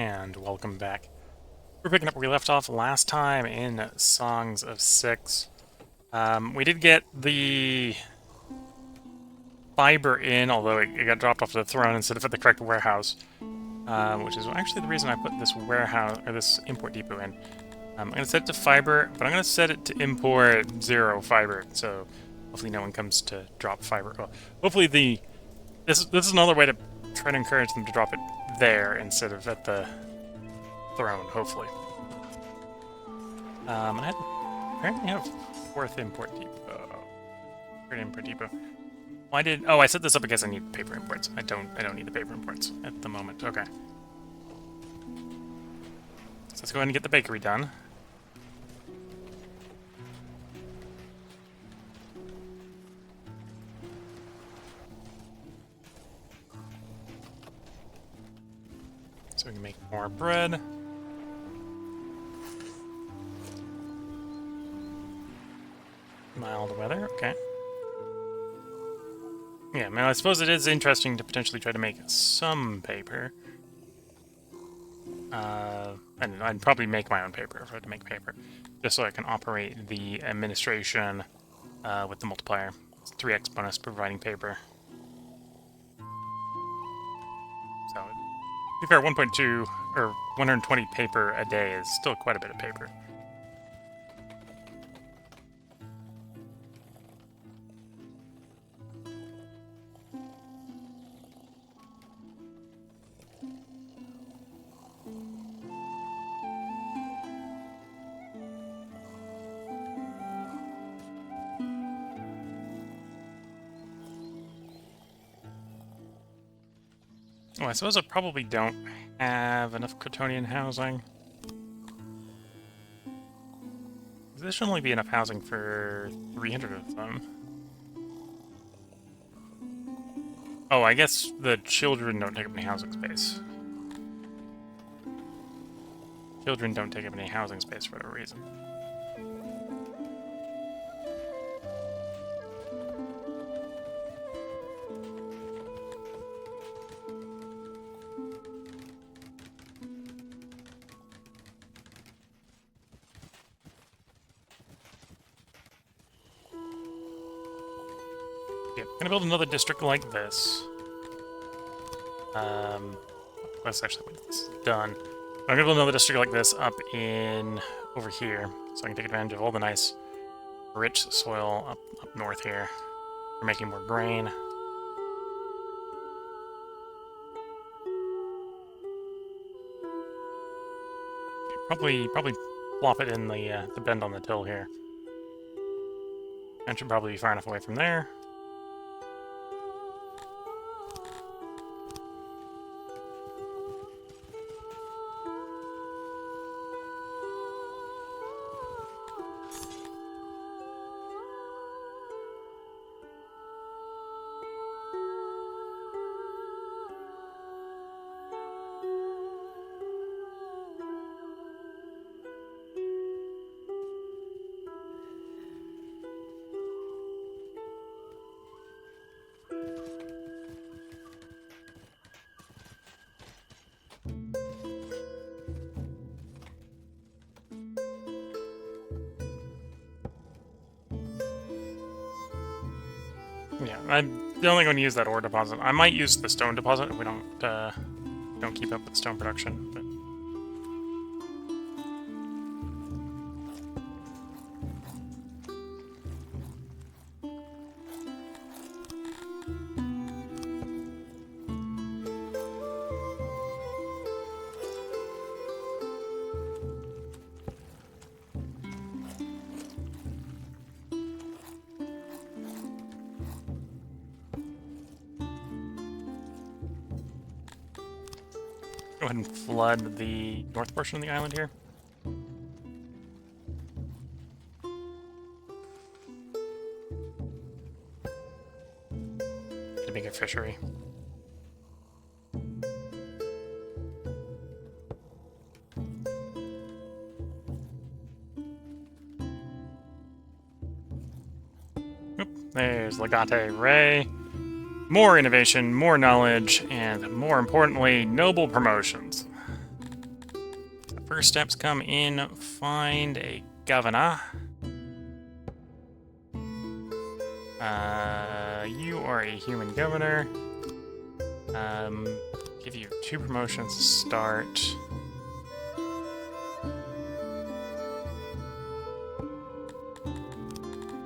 and welcome back. We're picking up where we left off last time in Songs of Six. We did get the fiber in, although it got dropped off the throne instead of at the correct warehouse, which is actually the reason I put this warehouse, or this import depot in. I'm going to set it to fiber, but I'm going to set it to import 0 fiber, so hopefully no one comes to drop fiber. Well, hopefully this is another way to try to encourage them to drop it there instead of at the throne, hopefully. I apparently have 4th import depot. 3rd import depot. Why did... Oh, I set this up because I need paper imports. I don't need the paper imports at the moment. Okay. So let's go ahead and get the bakery done. So we can make more bread. Mild weather, okay. Yeah, I suppose it is interesting to potentially try to make some paper. I'd probably make my own paper if I had to make paper, just so I can operate the administration with the multiplier. It's 3x bonus providing paper. So, to be fair, 1.2 or 120 paper a day is still quite a bit of paper. Well, I suppose I probably don't have enough Crotonian housing. There should only be enough housing for 300 of them. Oh, I guess the children don't take up any housing space. Children don't take up any housing space for whatever reason. Yeah, I'm gonna build another district like this. That's actually when this is done. I'm gonna build another district like this up in over here, so I can take advantage of all the nice, rich soil up north here. We're making more grain. Probably plop it in the bend on the till here. That should probably be far enough away from there. Yeah, I'm only going to use that ore deposit. I might use the stone deposit if we don't keep up with stone production. But... Go ahead and flood the north portion of the island here. Get a bigger fishery. Oop, there's Legate Ray. More innovation, more knowledge, and more importantly, noble promotions. first steps come in, find a governor. You are a human governor. Give you 2 promotions to start.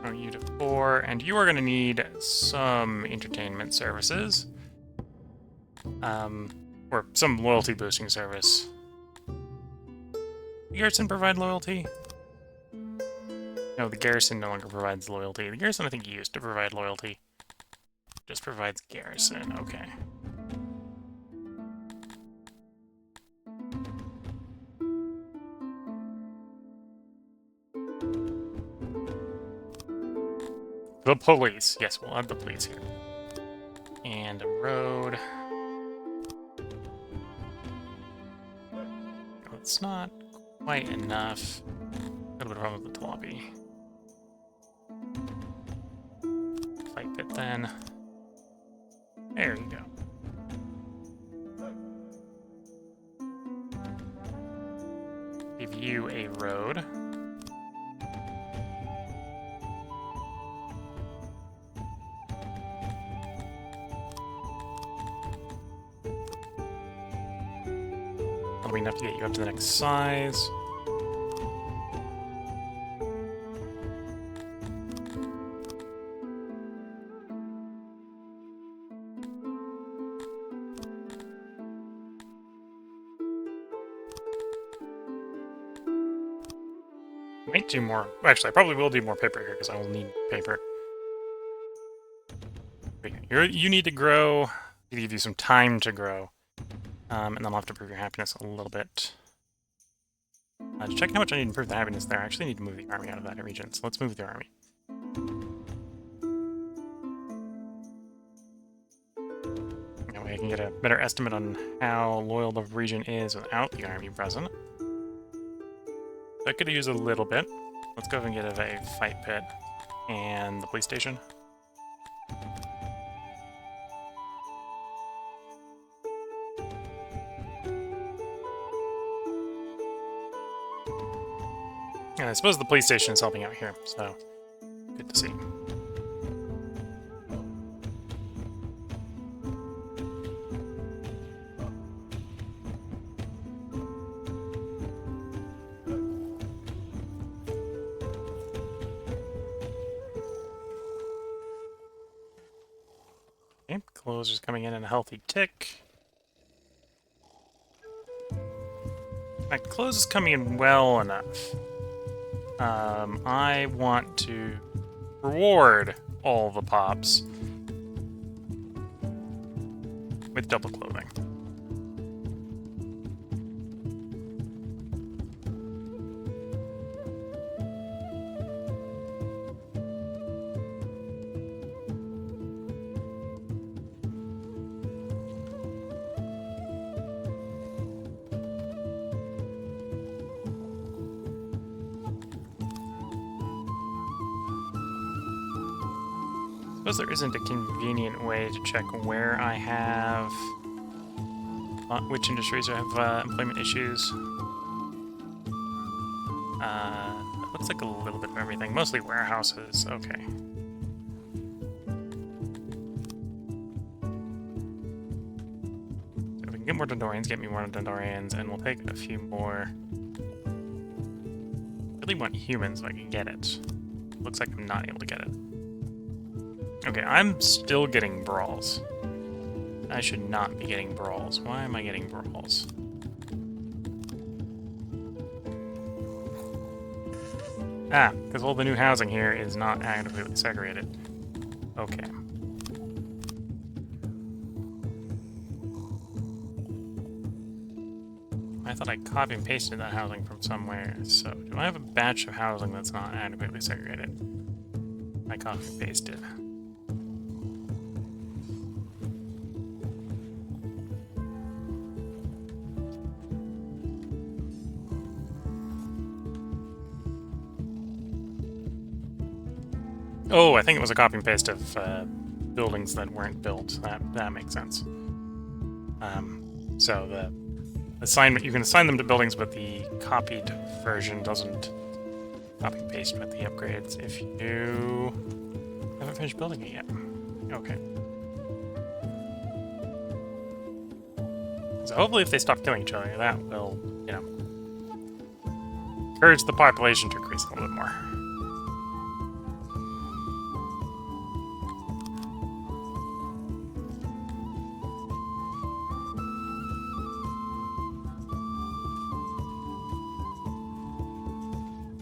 Oh, you to 4, and you are going to need some entertainment services. Or some loyalty boosting service. The garrison provide loyalty? No, the garrison no longer provides loyalty. The garrison I think used to provide loyalty. Just provides garrison, okay. The police. Yes, we'll add the police here. And a road. It's not quite enough. A little bit of problem with the jalopy. Fight pit then. There you go. Give you a road. That'll be enough to get you up to the next size. Might do more. Actually, I probably will do more paper here because I will need paper. You need to grow. To give you some time to grow. And then I'll have to improve your happiness a little bit. To check how much I need to improve the happiness there, I actually need to move the army out of that region. So let's move the army. That way I can get a better estimate on how loyal the region is without the army present. I could use a little bit. Let's go ahead and get a fight pit and the police station. And I suppose the police station is helping out here, so good to see. Okay, closers coming in a healthy tick. In fact, close is coming in well enough. I want to reward all the pops with double clothing. I suppose there isn't a convenient way to check where I have... which industries I have employment issues. It looks like a little bit of everything. Mostly warehouses. Okay. So if we can get more Dendorians, get me more Dendorians, and we'll take a few more... I really want humans if I can get it. Looks like I'm not able to get it. Okay, I'm still getting brawls. I should not be getting brawls. Why am I getting brawls? Ah, because all the new housing here is not adequately segregated. Okay. I thought I copy and pasted that housing from somewhere. So, do I have a batch of housing that's not adequately segregated? I copy and pasted. Oh, I think it was a copy and paste of buildings that weren't built. That makes sense. So assignment. You can assign them to buildings, but the copied version doesn't copy and paste with the upgrades if you haven't finished building it yet. Okay. So hopefully if they stop killing each other, that will, you know, encourage the population to increase a little bit more.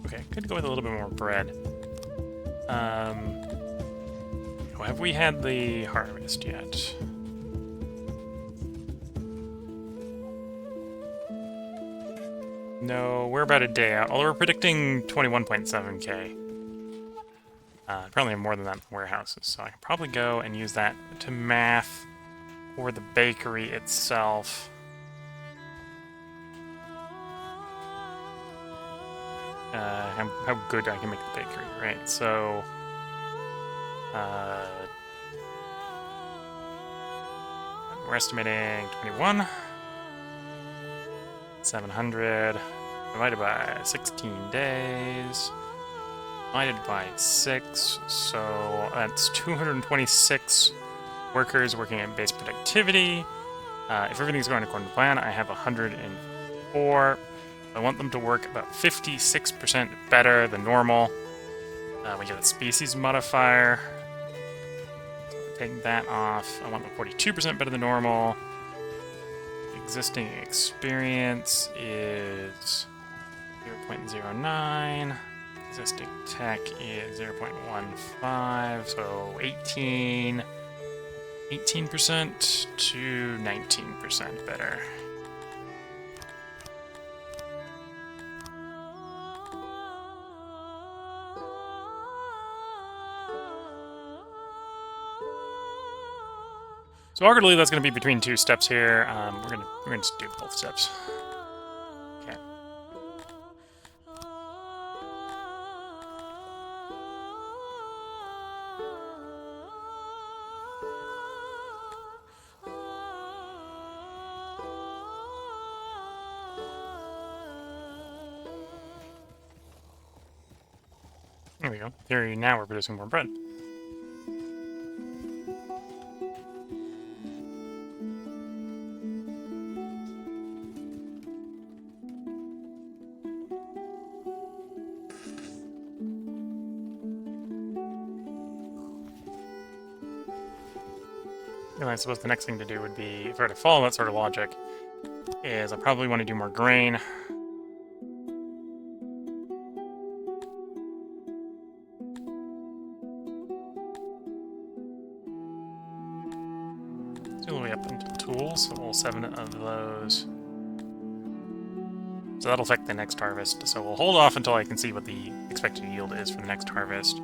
Okay, could go with a little bit more bread. Have we had the harvest yet? No, we're about a day out. Although we're predicting 21.7k. Probably more than that in the warehouses, so I can probably go and use that to math for the bakery itself. How good I can make the bakery, right? So, we're estimating 21. 700 divided by 16 days divided by 6, so that's 226 workers working at base productivity. If everything's going according to plan, I have 104. I want them to work about 56% better than normal. We get a species modifier. So take that off. I want them 42% better than normal. Existing experience is 0.09. Existing tech is 0.15, so 18% to 19% better. So arguably that's going to be between two steps here. We're gonna just do both steps. Okay. There we go. There, now we're producing more bread. And I suppose the next thing to do would be, if I were to follow that sort of logic, is I probably want to do more grain. It's all the way up into tools, so all 7 of those. So that'll affect the next harvest. So we'll hold off until I can see what the expected yield is for the next harvest.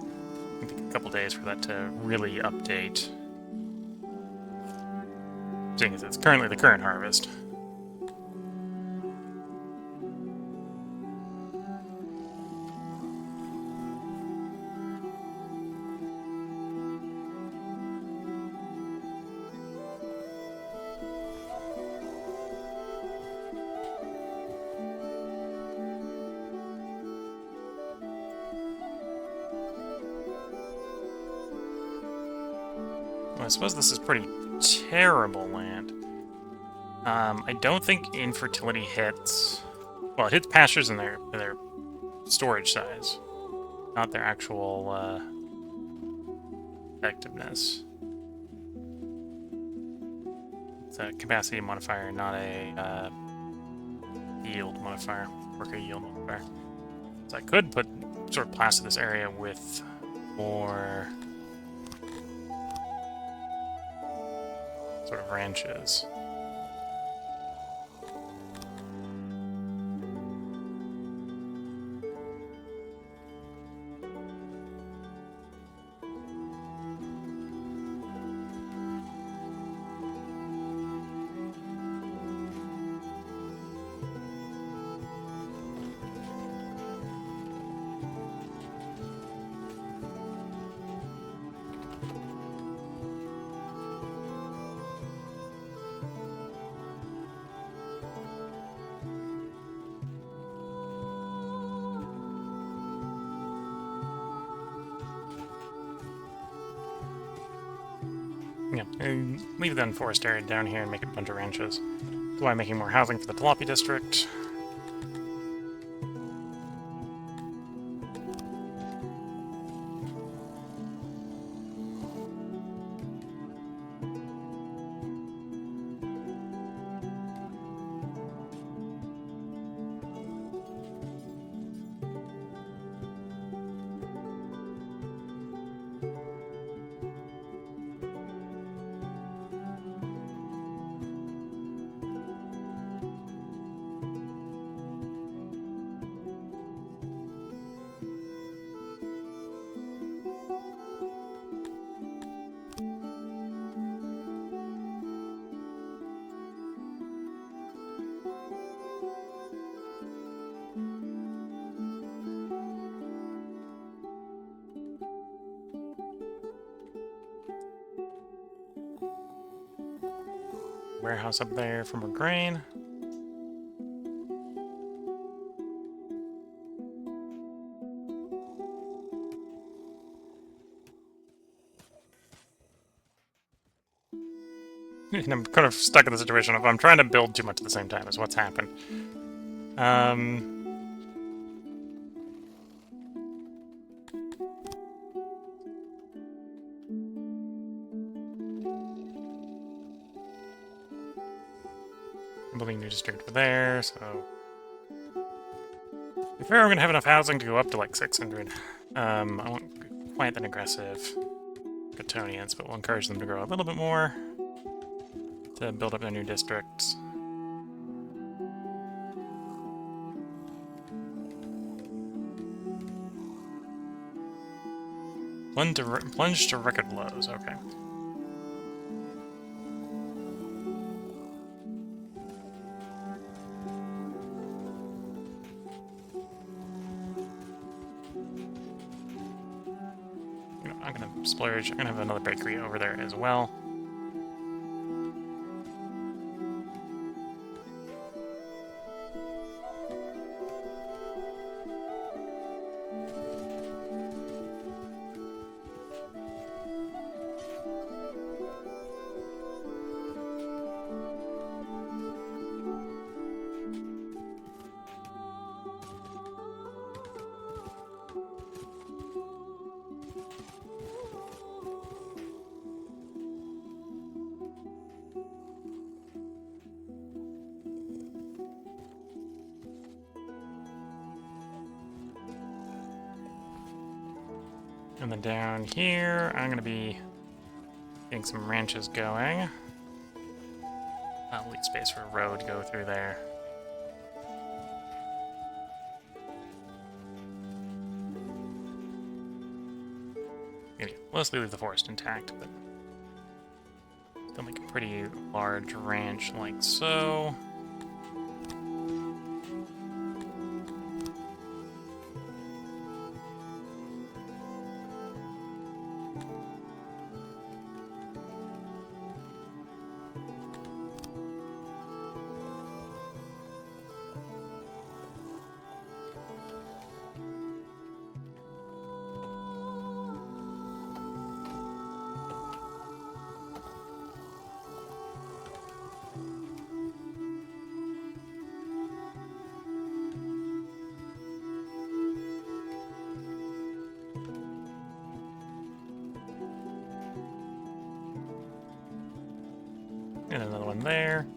It'll take a couple days for that to really update. Seeing as it's currently the current harvest. Well, I suppose this is pretty terrible land. I don't think infertility hits... Well, it hits pastures in their storage size, not their actual effectiveness. It's a capacity modifier, not a yield modifier, worker yield modifier. So I could put sort of plaster this area with more sort of ranches. Yeah, and leave the unforest area down here and make it a bunch of ranches. That's why I'm making more housing for the Tilapia district. Warehouse up there for more grain. And I'm kind of stuck in the situation of I'm trying to build too much at the same time is what's happened. I'm building a new district over there, so... If we're going to have enough housing to go up to like 600. I won't be quite that aggressive Catonians, but we'll encourage them to grow a little bit more to build up their new districts. Plunge to record lows, okay. I'm gonna splurge. I'm gonna have another bakery over there as well. And then down here, I'm gonna be getting some ranches going. I'll leave space for a road to go through there. Maybe mostly leave the forest intact, but still make a pretty large ranch like so. And another one there.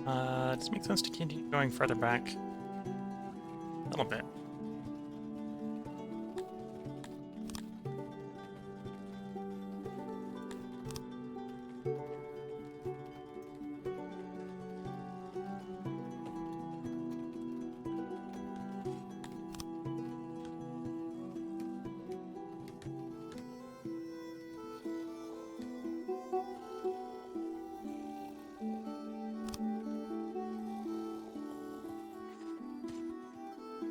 Does it make sense to continue going further back? A little bit.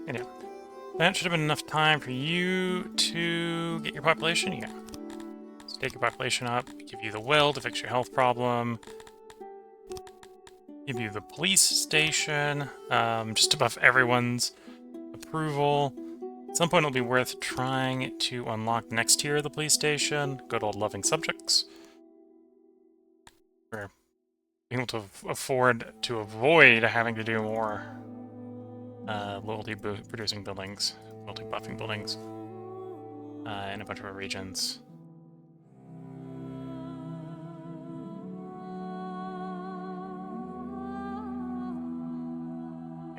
Anyhow, that should have been enough time for you to get your population. Yeah. So take your population up, give you the well to fix your health problem, give you the police station, just above everyone's approval. At some point it'll be worth trying to unlock the next tier of the police station. Good old loving subjects. We're able to afford to avoid having to do more loyalty-producing buildings, loyalty-buffing buildings in a bunch of our regions.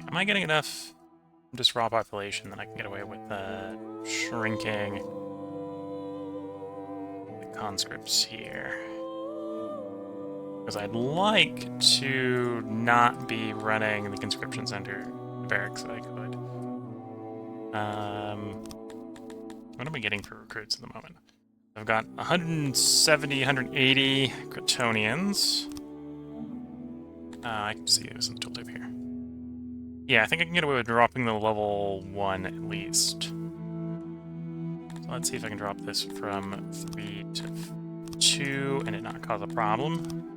Am I getting enough just raw population that I can get away with shrinking the conscripts here? Because I'd like to not be running the conscription center barracks if I could. What am I getting for recruits at the moment? I've got 170, 180 Cretonians. I can see this in the tooltip here. Yeah, I think I can get away with dropping the level 1 at least. So let's see if I can drop this from 3 to 2 and it not cause a problem.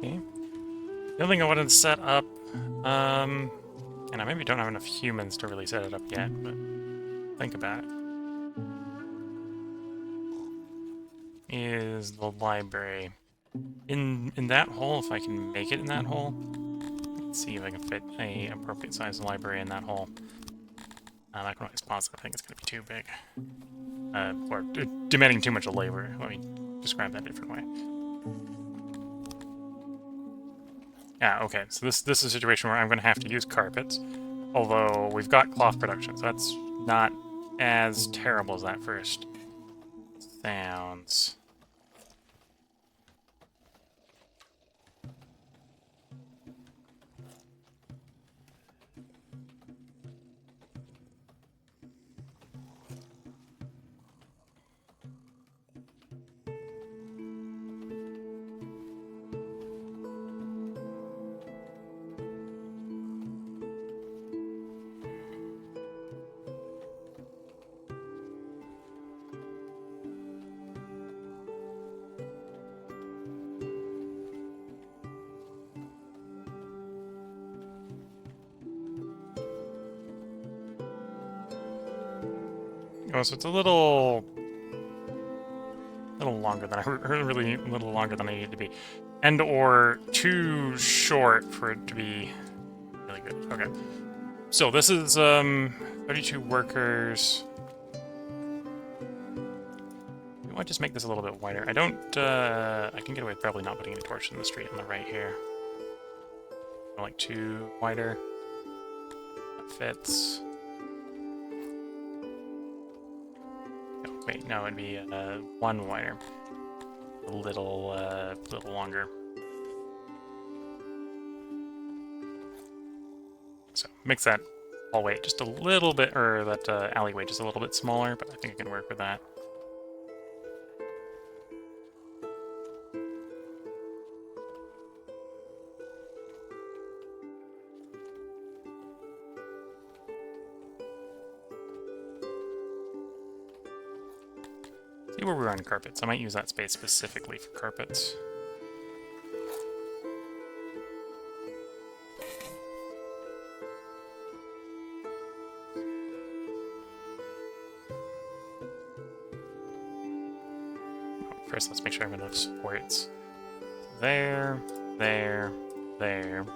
Okay. The other thing I wanted to set up, and I maybe don't have enough humans to really set it up yet, but think about it, is the library. In that hole, if I can make it in that hole, let's see if I can fit a appropriate sized library in that hole. I can always pause it. I think it's going to be too big. Or demanding too much labor. Let me describe that a different way. Yeah, okay, so this is a situation where I'm going to have to use carpets, although we've got cloth production, so that's not as terrible as that first sounds. Oh, so it's a little longer than really a little longer than I need it to be, and or too short for it to be really good. Okay, so this is 32 workers. I might just make this a little bit wider. I don't. I can get away with probably not putting any torches in the street on the right here. Like 2 wider. That fits. Wait, no, it'd be 1 wider. A little longer. So, makes that hallway just a little bit, or that alleyway just a little bit smaller, but I think I can work with that. See where we're on carpets. I might use that space specifically for carpets. First, let's make sure I have enough supports. There, there, there.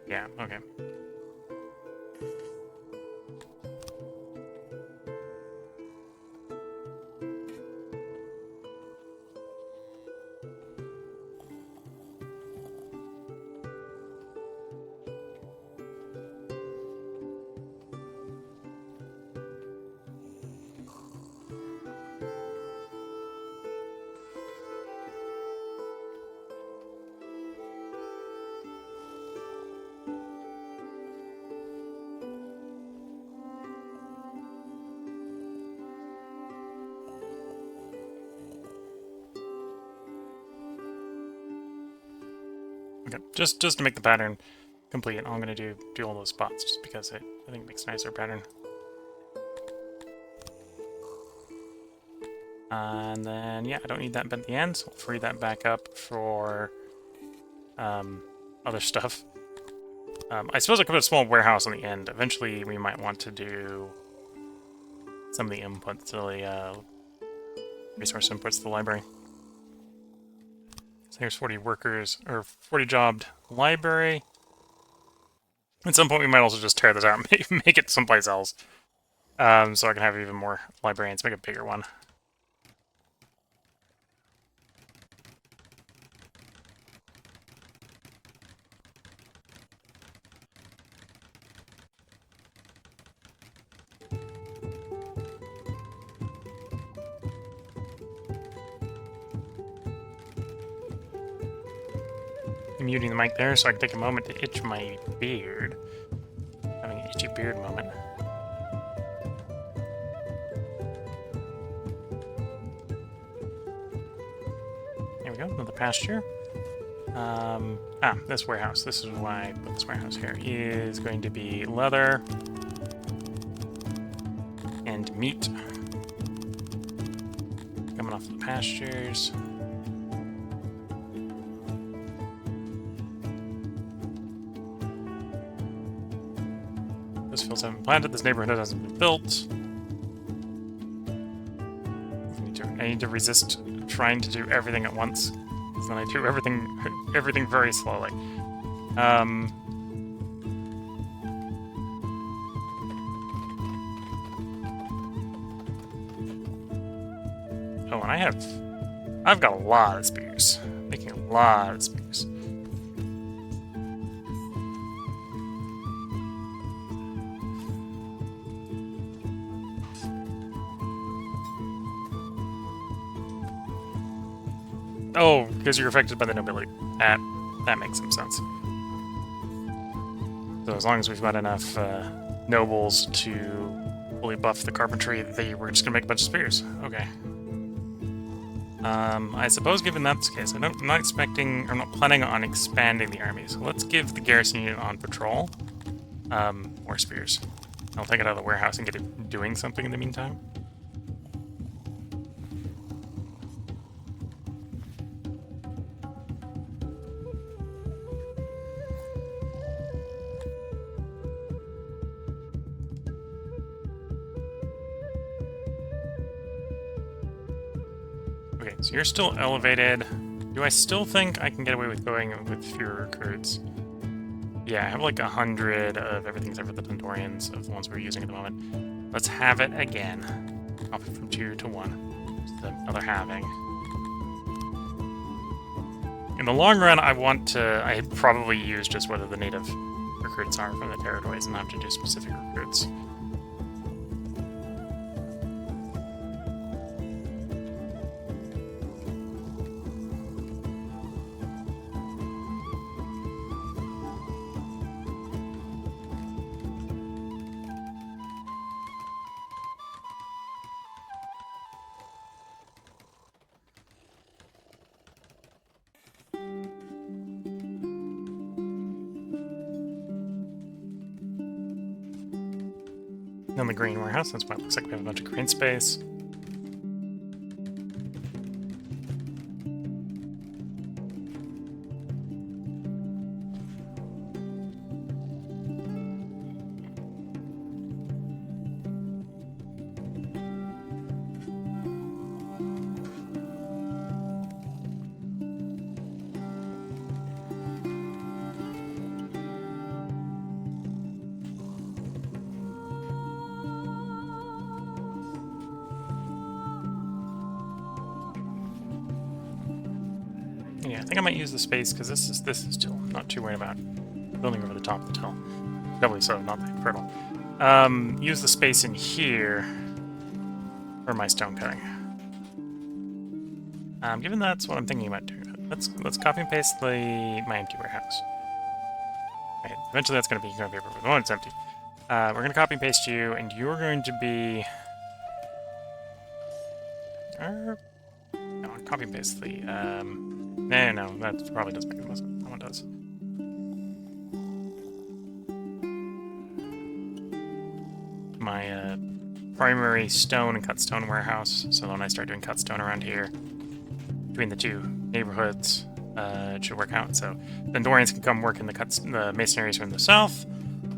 Yeah, okay. Okay. Just to make the pattern complete, I'm gonna do all those spots just because I think it makes a nicer pattern. And then, yeah, I don't need that bit at the end, so I'll free that back up for other stuff. I suppose I could put a small warehouse on the end. Eventually, we might want to do some of the inputs to the resource inputs to the library. So here's 40 workers, or 40 jobbed library. At some point, we might also just tear this out and make it someplace else. So I can have even more librarians, make a bigger one. I'm muting the mic there so I can take a moment to itch my beard. Having an itchy beard moment. There we go, another pasture. This warehouse. This is why I put this warehouse here. Is going to be leather and meat. Coming off the pastures. Those fields haven't been planted. This neighborhood hasn't been built. I need to resist trying to do everything at once, because then I do everything very slowly. Oh, and I've got a lot of spears. Making a lot of spears. Oh, because you're affected by the nobility. That makes some sense. So as long as we've got enough nobles to fully buff the carpentry, we're just gonna make a bunch of spears. Okay. I suppose given that's the case, I'm not planning on expanding the army, so let's give the garrison unit on patrol more spears. I'll take it out of the warehouse and get it doing something in the meantime. Okay, so you're still elevated. Do I still think I can get away with going with fewer recruits? Yeah, I have like 100 of everything except for the Tendorians, of the ones we're using at the moment. Let's have it again. Up from 2 to 1. Just another halving. In the long run, I'd probably use just whether the native recruits are from the territories and not to do specific recruits. On the green warehouse, that's why it looks like we have a bunch of green space. Yeah, I think I might use the space because this is till. I'm not too worried about building over the top of the till. Doubly so, not that fertile. Use the space in here for my stone cutting. Given that's what I'm thinking about doing, let's copy and paste my empty warehouse. Right, eventually that's going to be paper, but the moment it's empty. We're going to copy and paste you, and you're going to be. No, copy and paste the. No, that probably doesn't make the most sense. That one does. my primary stone and cut stone warehouse. So when I start doing cut stone around here, between the two neighborhoods, it should work out. So the Andorians can come work in the masonries from the south,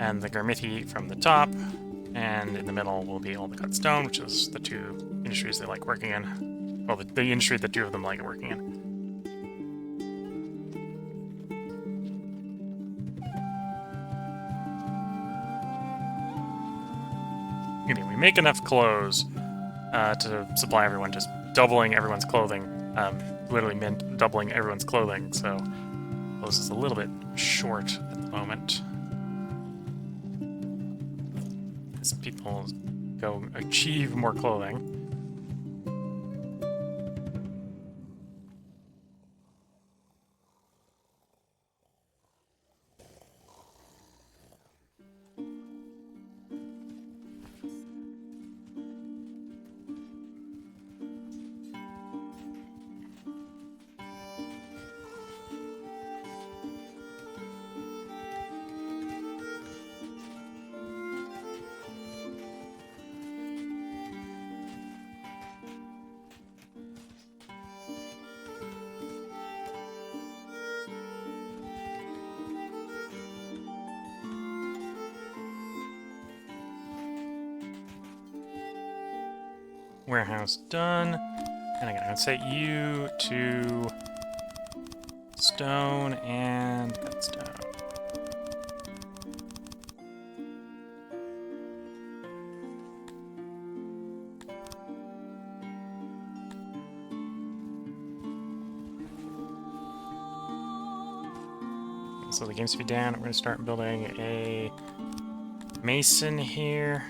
and the Garmithi from the top, and in the middle will be all the cut stone, which is the two industries they like working in. Well, the industry the two of them like working in. We make enough clothes to supply everyone, just doubling everyone's clothing. Literally meant doubling everyone's clothing, so clothes is a little bit short at the moment. As people go achieve more clothing. Warehouse done. And I'm gonna set you to stone and cut stone. So the game speed down. We're gonna start building a mason here.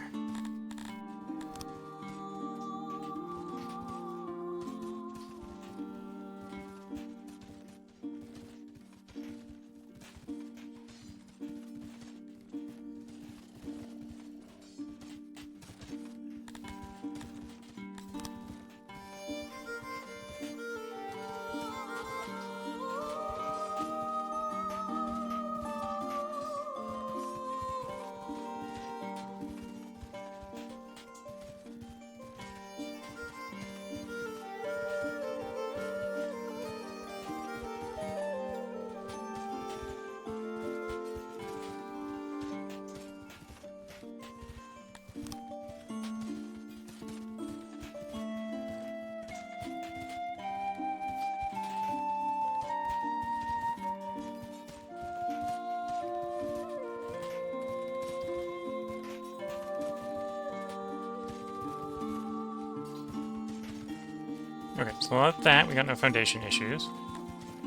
Okay, so with that, we got no foundation issues.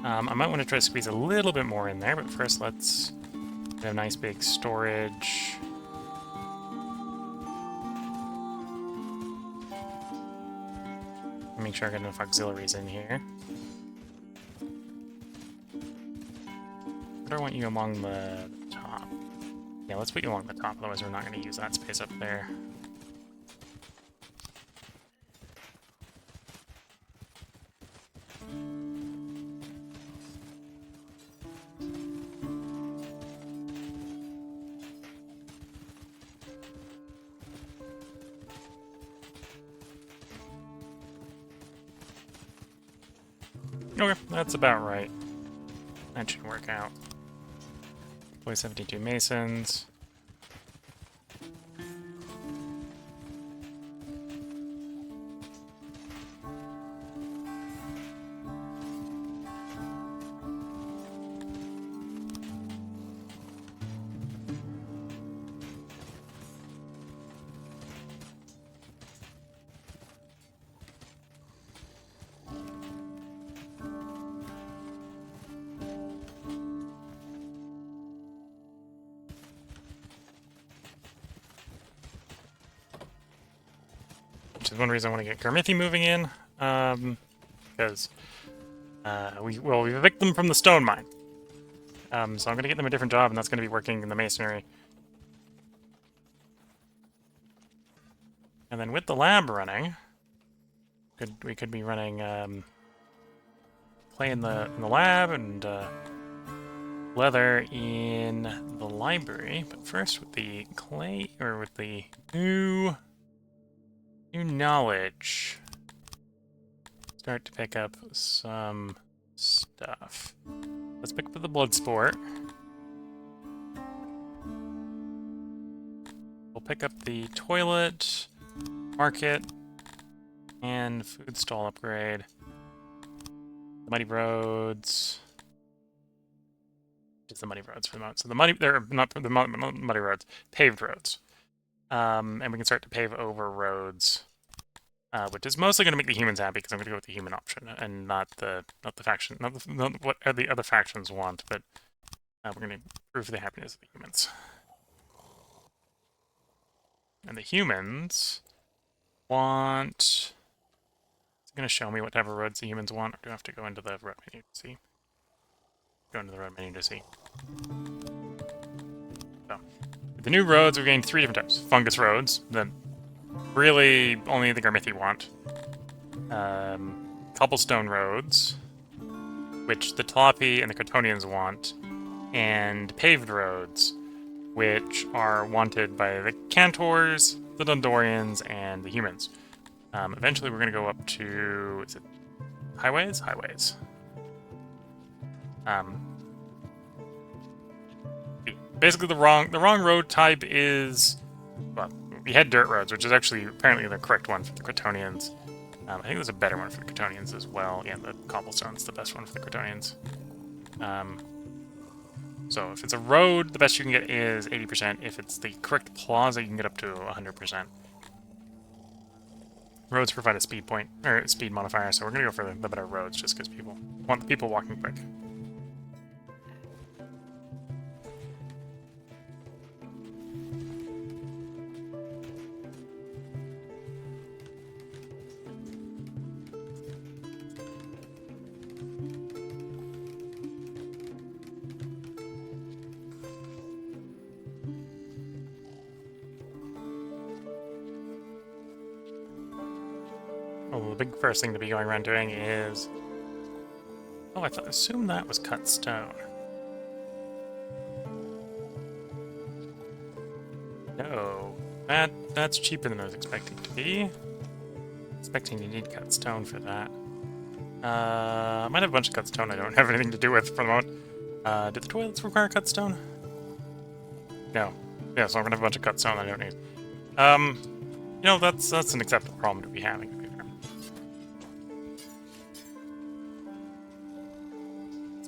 I might want to try to squeeze a little bit more in there, but first let's get a nice big storage. Make sure I got enough auxiliaries in here. But I want you along the top. Yeah, let's put you along the top, otherwise we're not going to use that space up there. Okay, that's about right. That should work out. Deploy 72 masons. Which is one reason I want to get Garmithi moving in, because we evict them from the stone mine. So I'm going to get them a different job, and that's going to be working in the masonry. And then with the lab running, we could be running play in the lab and leather in the library, but first with the clay, or with the new knowledge, start to pick up some stuff. Let's pick up the blood sport. We'll pick up the toilet, market, and food stall upgrade. The muddy roads. Just the muddy roads for the moment. So the muddy, they're not the muddy roads, paved roads. And we can start to pave over roads, which is mostly going to make the humans happy because I'm going to go with the human option and not the faction, not what the other factions want, but we're going to improve the happiness of the humans. And the humans want... It's going to show me what type of roads the humans want, or do I have to go into the road menu to see? Go into the road menu to see. So, with the new roads, we're getting 3 different types. Fungus roads, that really only the Garmithi want. Cobblestone roads, which the Talapi and the Crotonians want. And paved roads, which are wanted by the Cantors, the Dundorians, and the humans. Eventually we're going to go up to... Is it highways? Highways. Basically the wrong road type is... Well, we had dirt roads, which is actually apparently the correct one for the Crotonians. I think there's a better one for the Crotonians as well. Yeah, the cobblestone's the best one for the Crotonians. So if it's a road, the best you can get is 80%. If it's the correct plaza, you can get up to 100%. Roads provide a speed point, or speed modifier, so we're going to go for the better roads just because people want the people walking quick. Well, the big first thing to be going around doing is... Oh, I assumed that was cut stone. No, that's cheaper than I was expecting to be. Expecting you need cut stone for that. I might have a bunch of cut stone I don't have anything to do with for the moment. Do the toilets require cut stone? No. Yeah, so I'm gonna have a bunch of cut stone I don't need. You know, that's an acceptable problem to be having.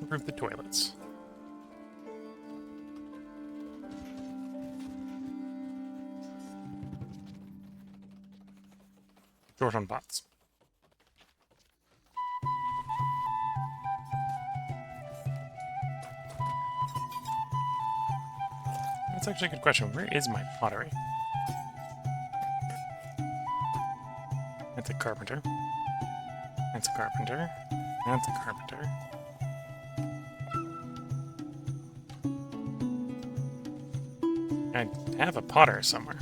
Improve the toilets. Short on pots. That's actually a good question. Where is my pottery? That's a carpenter. That's a carpenter. That's a carpenter. I have a potter somewhere.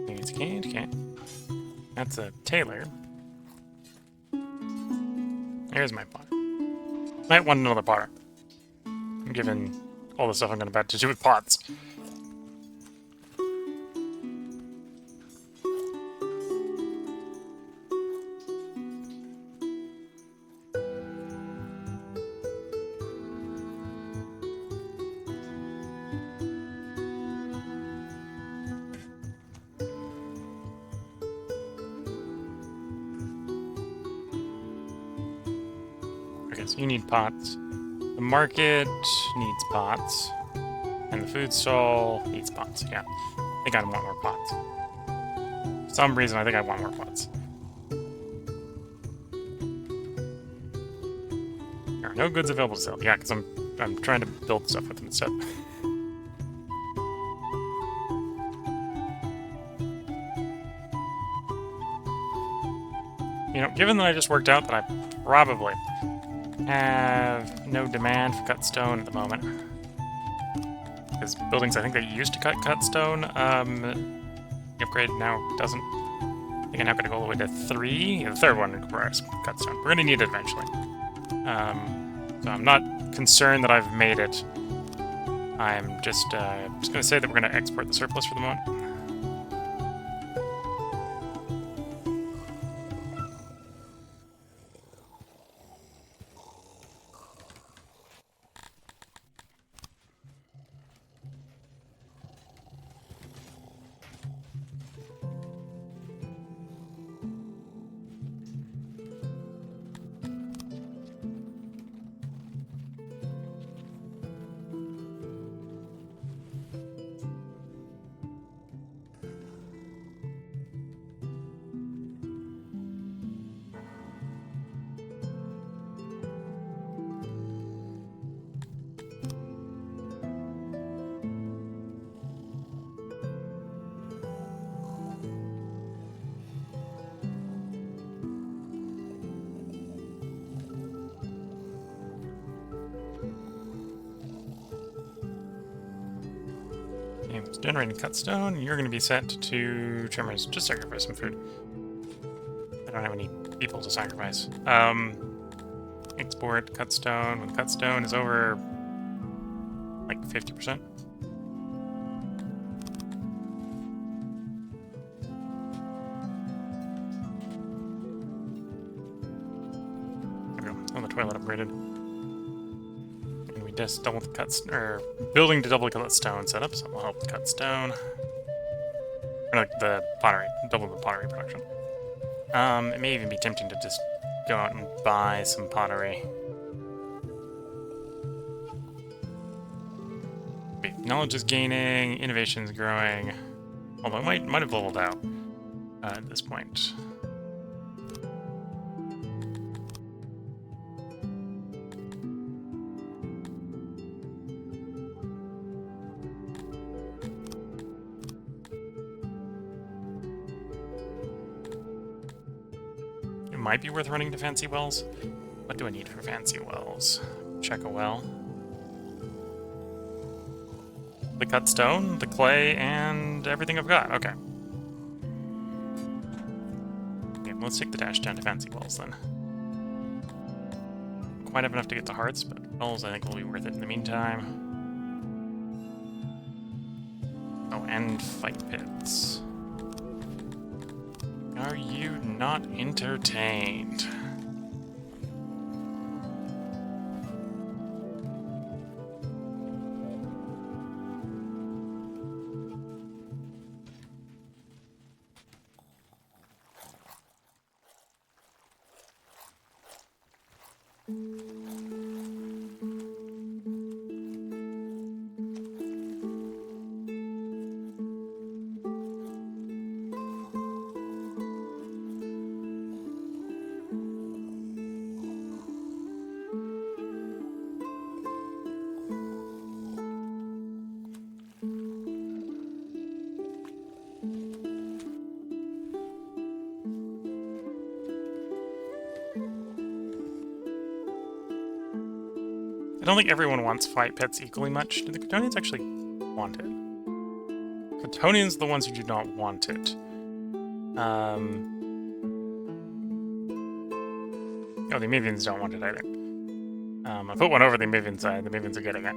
Maybe it's okay. That's a tailor. Here's my potter. Might want another potter. Given all the stuff I'm about to do with pots. So you need pots. The market needs pots. And the food stall needs pots. Yeah. I think I want more pots. For some reason, I think I want more pots. There are no goods available to sell. Yeah, because I'm trying to build stuff with them instead. You know, given that I just worked out that I probably have no demand for cut stone at the moment. Because buildings I think they used to cut stone The upgrade now doesn't. I think I'm now going to go all the way to 3. Yeah, the third one requires cutstone. We're going to need it eventually. So I'm not concerned that I've made it. I'm just going to say that we're going to export the surplus for the moment. It's generating cutstone. You're going to be sent to Trimmers. Just sacrifice some food. I don't have any people to sacrifice. Export cutstone. When cutstone is over like 50%. There we go. Oh, the toilet upgraded. And we just double the or building to double the cutstone setup, so we'll help the cutstone. Or like the pottery, double the pottery production. It may even be tempting to just go out and buy some pottery. Wait, knowledge is gaining, innovation is growing. Although it might have leveled out at this point. It might be worth running to Fancy Wells. What do I need for Fancy Wells? Check a well. The cut stone, the clay, and everything I've got. Okay. Okay, let's take the dash down to Fancy Wells then. Quite have enough to get to hearts, but wells I think will be worth it in the meantime. Oh, and fight pits. Are you not entertained? I don't think everyone wants fight pets equally much. Do the Cretonians actually want it? Cretonians are the ones who do not want it. Oh, the Amoebians don't want it either. I put one over the Amoebian side. The Amoebians are getting it.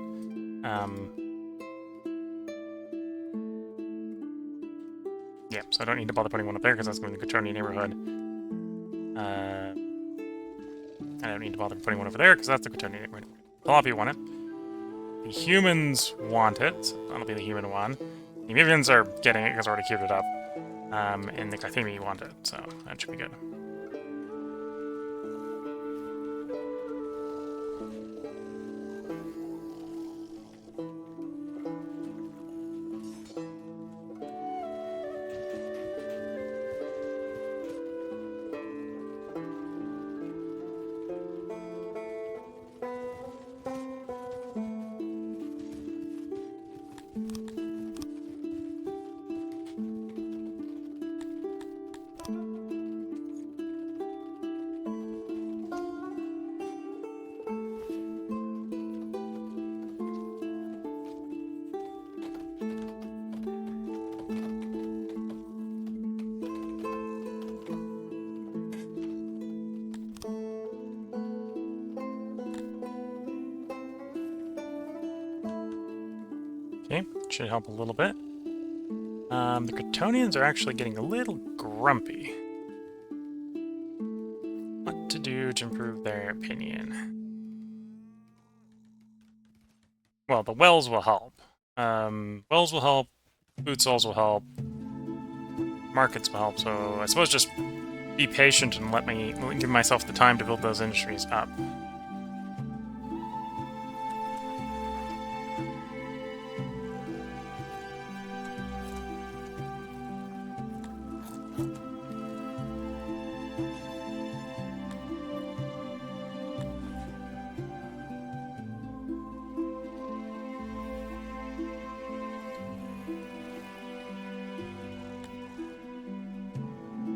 Yeah, so I don't need to bother putting one up there because that's going to be the Cretonian neighborhood. I don't need to bother putting one over there because that's the Cretonian neighborhood. A lot of people want it. The humans want it, so that'll be the human one. The Amoebians are getting it because I already queued it up. And the Carthemi want it, so that should be good. should help a little bit. The Kryptonians are actually getting a little grumpy. What to do to improve their opinion? Well, the wells will help. Wells will help. Food cells will help. Markets will help. So I suppose just be patient and let me give myself the time to build those industries up.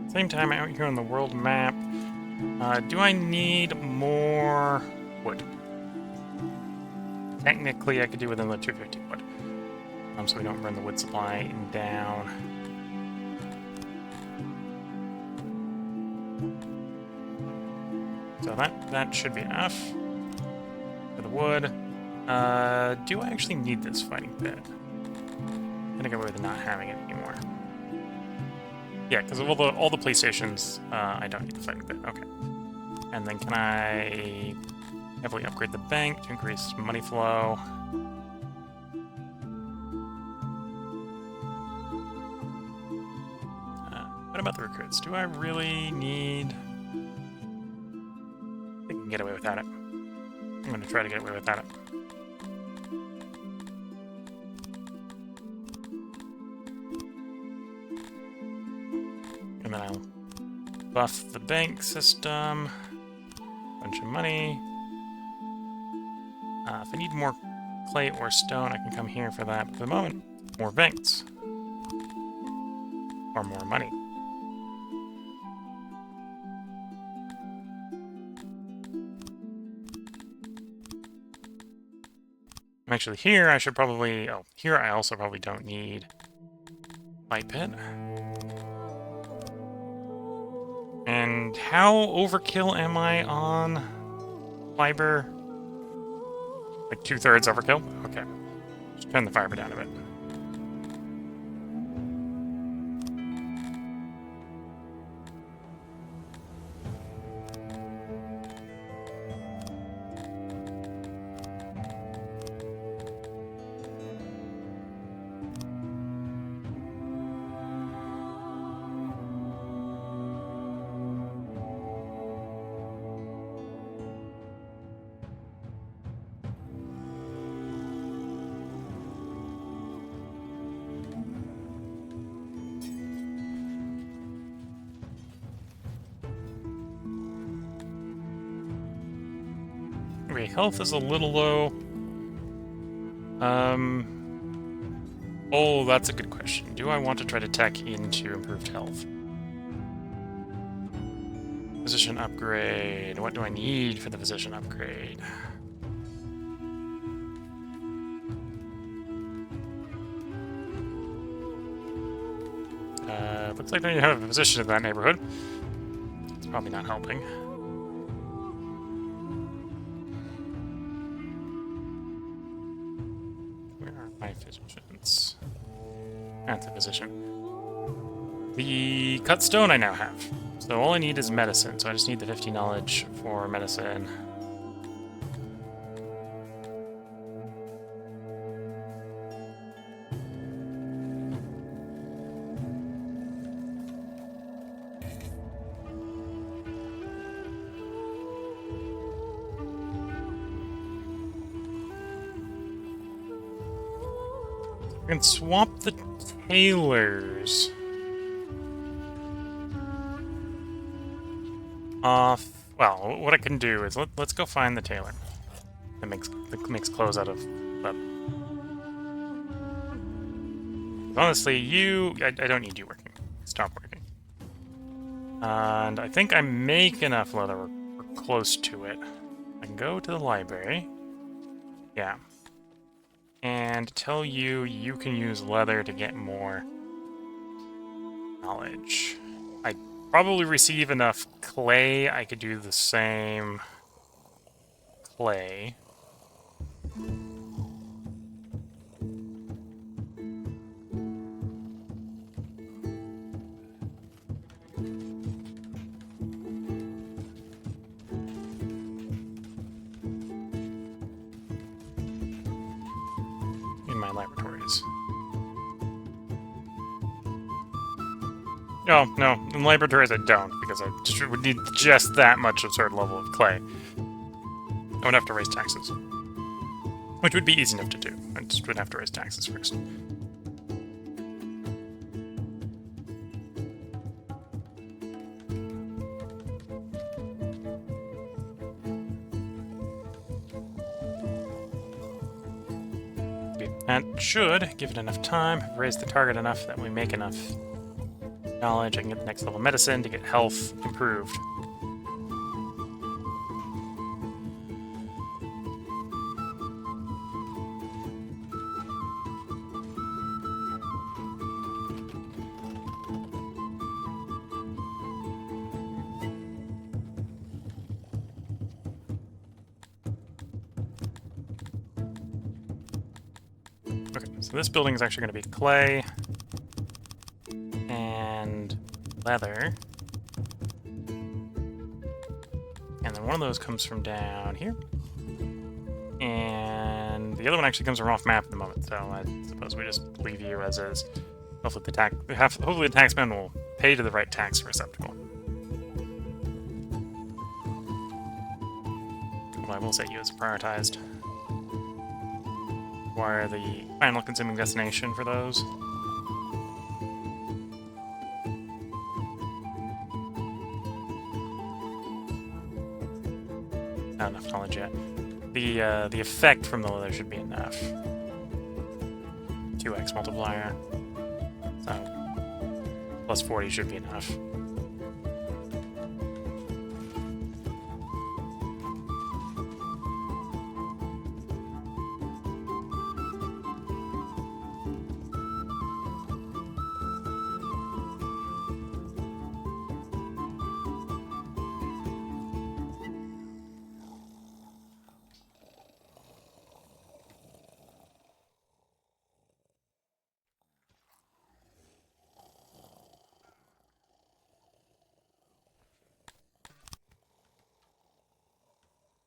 Same time out here on the world map. Do I need more wood? Technically, I could do with another 250 wood. So we don't run the wood supply down. So that should be enough for the wood. Do I actually need this fighting pit? I'm gonna go with not having it anymore. Yeah, because of all the police stations, I don't need the fighting pit. Okay. And then can I heavily upgrade the bank to increase money flow? What about the recruits? Do I really need... I think I can get away without it. I'm going to try to get away without it. And then I'll buff the bank system. Bunch of money. If I need more clay or stone, I can come here for that. But for the moment, more banks. Or more money. Actually, here I should probably... Oh, here I also probably don't need light pit. And how overkill am I on fiber? Like 2/3 overkill? Okay. Just turn the fiber down a bit. Okay, health is a little low. Oh, that's a good question. Do I want to try to tech into improved health? Position upgrade. What do I need for the position upgrade? Looks like they have a position in that neighborhood. It's probably not helping. Physicians. That's a physician. The cut stone I now have. So all I need is medicine, so I just need the 50 knowledge for medicine. I can swap the tailors off. Well, what I can do is let's go find the tailor that makes clothes out of web. Honestly, I don't need you working. Stop working. And I think I make enough leather. We're close to it. I can go to the library. Yeah. And tell you can use leather to get more knowledge. I probably receive enough clay. I could do the same clay. No, no. In laboratories I don't, because I just would need just that much of a certain level of clay. I would have to raise taxes. Which would be easy enough to do. I just would have to raise taxes first. That should, give it enough time, raise the target enough that we make enough knowledge. I can get the next level medicine to get health improved. Okay, so this building is actually going to be clay and leather. And then one of those comes from down here. And the other one actually comes from off map at the moment, so I suppose we just leave you as is. Hopefully the taxman will pay to the right tax receptacle. Well, I will set you as prioritized. Acquire the final consuming destination for those. Not enough knowledge yet. The effect from the leather should be enough. 2x multiplier. So plus 40 should be enough.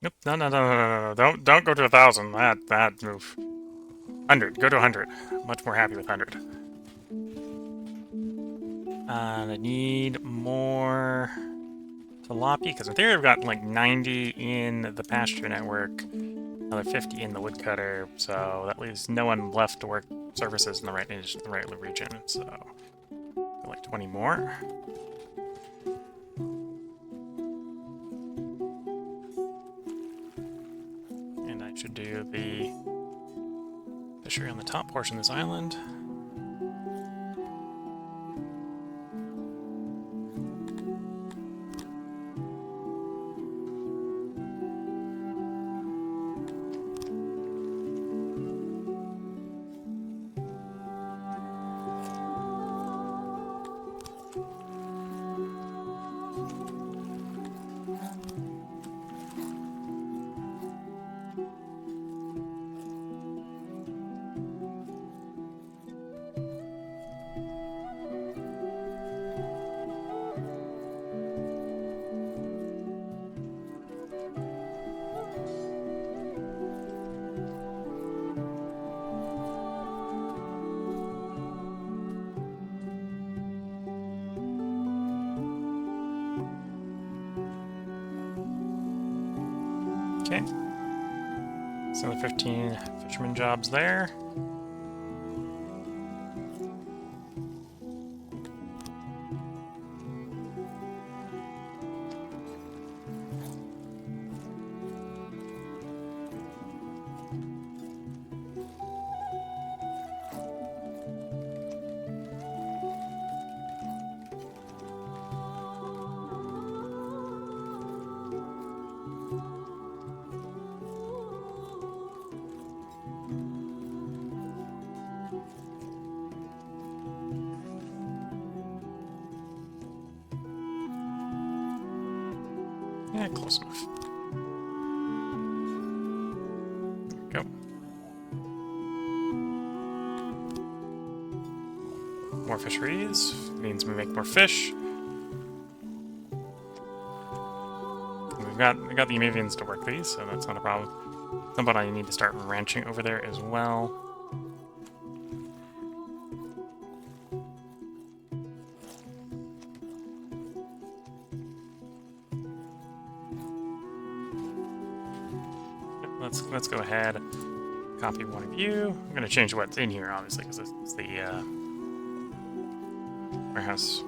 Nope. No. Don't go to 1,000. That move. 100. Go to 100. Much more happy with 100. And I need more tilapia, because in theory I've got like 90 in the pasture network, another 50 in the woodcutter, so that leaves no one left to work services in the right region. So like 20 more. Should do the fishery on the top portion of this island. Okay. So the 15 fisherman jobs there. Yeah, close enough. There we go. More fisheries means we make more fish. We've got the amphibians to work these, so that's not a problem. Somebody need to start ranching over there as well. let's go ahead, copy one of you. I'm gonna change what's in here, obviously, because it's the warehouse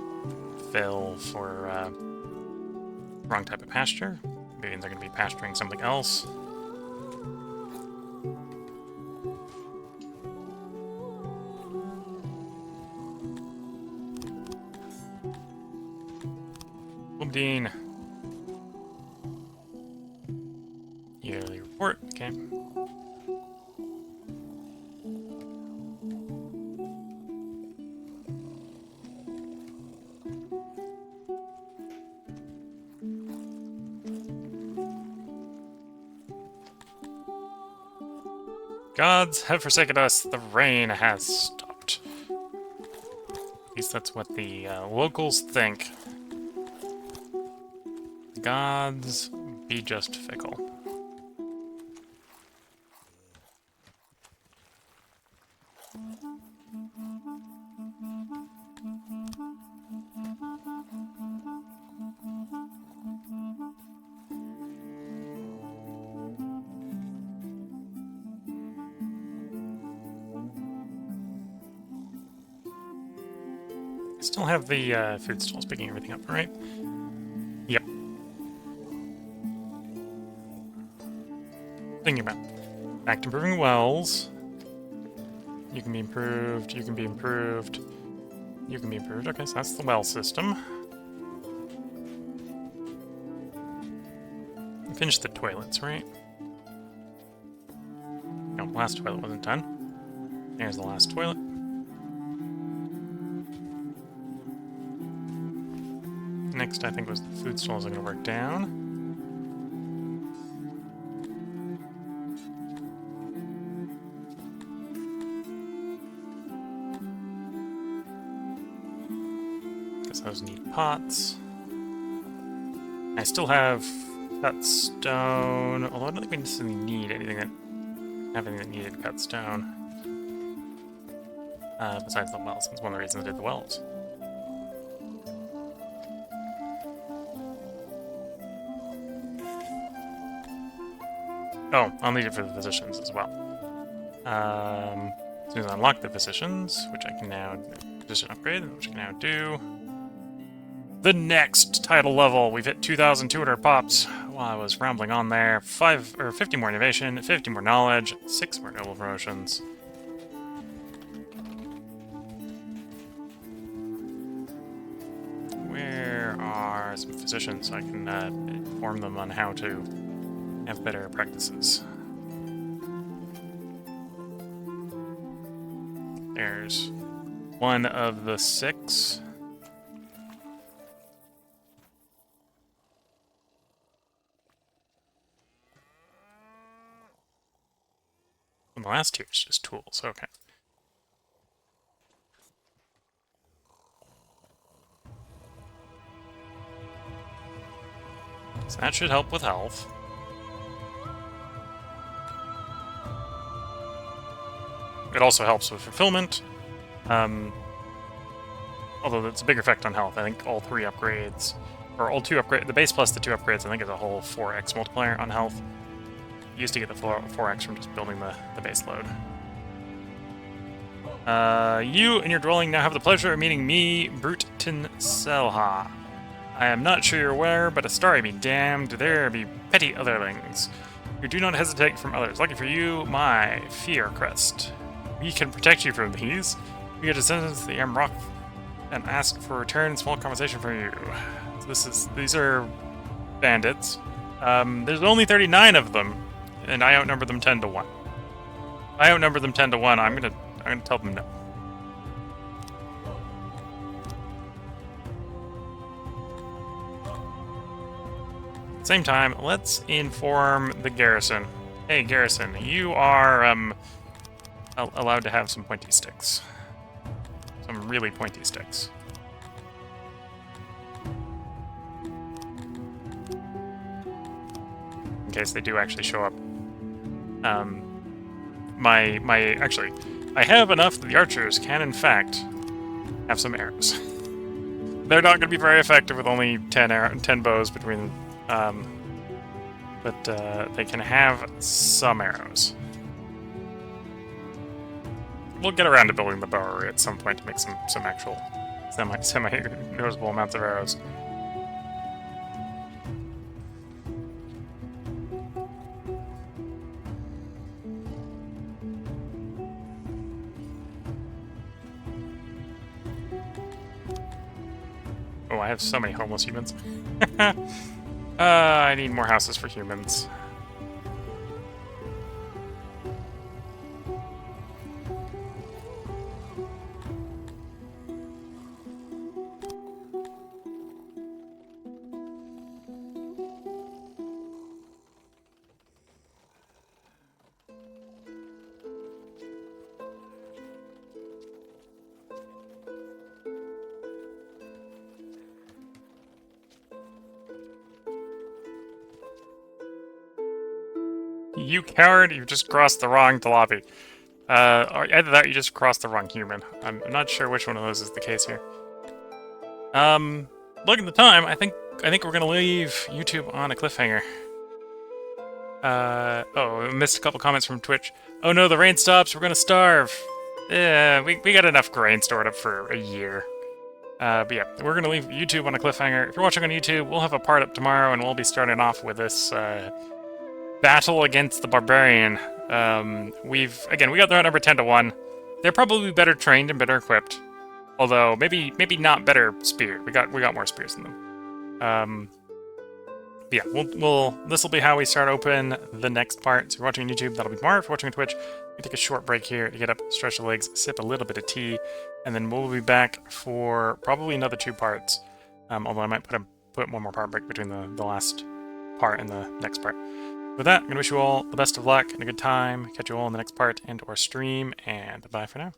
fill for wrong type of pasture. Maybe they're gonna be pasturing something else. Dean. Yearly report, okay. Gods have forsaken us, the rain has stopped. At least that's what the locals think. Gods be just fickle. Still have the food stalls picking everything up, right? Yep. Thinking about back to improving wells. You can be improved, you can be improved, you can be improved. Okay, so that's the well system. Finish the toilets, right? No, last toilet wasn't done. There's the last toilet. Next, I think, was the food stalls are going to work down. Because those need pots. I still have cut stone, although I don't think we necessarily need anything that needed cut stone. Besides the wells, that's one of the reasons I did the wells. Oh, I'll need it for the physicians as well. As soon as I unlock the physicians, which I can now physician upgrade, which I can now do. The next title level, we've hit 2,200 pops while I was rambling on there. 50 more innovation, 50 more knowledge, 6 more noble promotions. Where are some physicians so I can inform them on how to have better practices? There's one of the 6. And the last 2 is just tools, okay. So that should help with health. It also helps with fulfillment, although it's a bigger effect on health. I think all 3 upgrades, or all 2 upgrades, the base plus the 2 upgrades, I think is a whole 4x multiplier on health. You used to get the 4x from just building the base load. You and your dwelling now have the pleasure of meeting me, Bruten Selha. I am not sure you're aware, but a story be damned, there be petty otherlings who do not hesitate from others. Lucky for you, my fear crest. We can protect you from these. We are descendants of the Amrock and ask for a return small compensation from you. So these are bandits. There's only 39 of them, and I outnumber them 10 to 1. I outnumber them 10 to 1. I'm gonna tell them no. At the same time, let's inform the garrison. Hey, garrison, you are allowed to have some pointy sticks. Some really pointy sticks. In case they do actually show up. Actually, I have enough that the archers can, in fact, have some arrows. They're not going to be very effective with only 10 bows between but they can have some arrows. We'll get around to building the bowery at some point to make some actual semi-noticeable amounts of arrows. Oh, I have so many homeless humans. I need more houses for humans. You coward, you just crossed the wrong lobby. Or either that or you just crossed the wrong human. I'm not sure which one of those is the case here. Look at the time, I think we're gonna leave YouTube on a cliffhanger. Oh, I missed a couple comments from Twitch. Oh no, the rain stops, we're gonna starve. Yeah, we got enough grain stored up for a year. But yeah, we're gonna leave YouTube on a cliffhanger. If you're watching on YouTube, we'll have a part up tomorrow, and we'll be starting off with this, battle against the barbarian. We got their number 10 to 1. They're probably better trained and better equipped. Although maybe not better spear. We got more spears than them. Yeah, this will be how we start open the next part. So if you're watching on YouTube, that'll be tomorrow. If you're watching on Twitch, we take a short break here to get up, stretch the legs, sip a little bit of tea, and then we'll be back for probably another 2 parts. Although I might put one more part break between the last part and the next part. With that, I'm going to wish you all the best of luck and a good time. Catch you all in the next part and or stream, and bye for now.